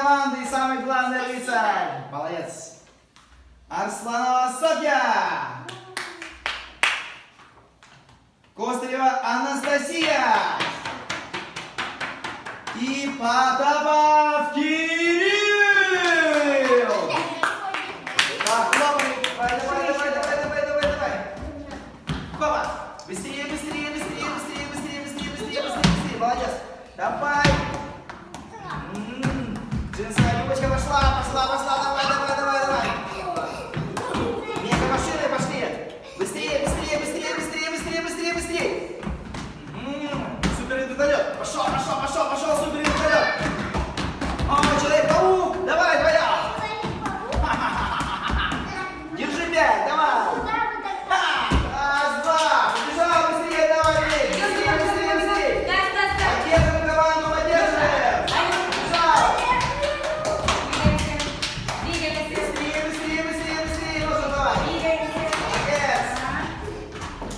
команды и самый главный рыцарь. Молодец. Арсланова Софья. Костылева Анастасия. И Потапов Кирилл. Так, хлопай. Давай. Хопа. Быстрее. Молодец. Давай. Джинсовая юбочка пошла. Давай. Мега машины пошли. Быстрее. Супер вертолет. Пошел, супер вертолет. О, Человек-паук. Давай, двоя. Держи 5, давай. Раз, два. Побежал, быстрее, давай. Быстрее. Поддерживай команду, поддерживай. Побежал. Быстрее. Нужно давай. Молодец.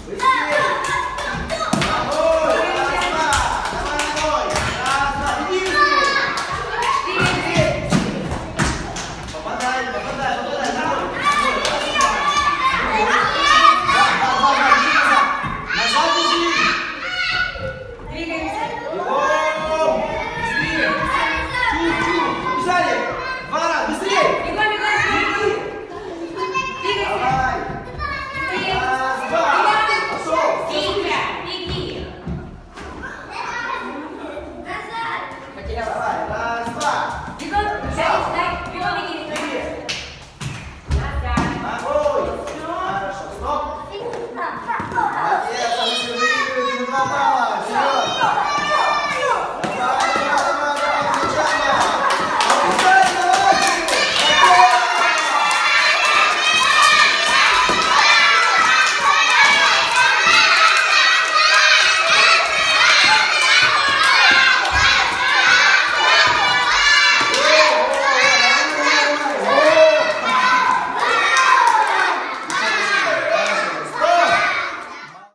Быстрее. Раз, два.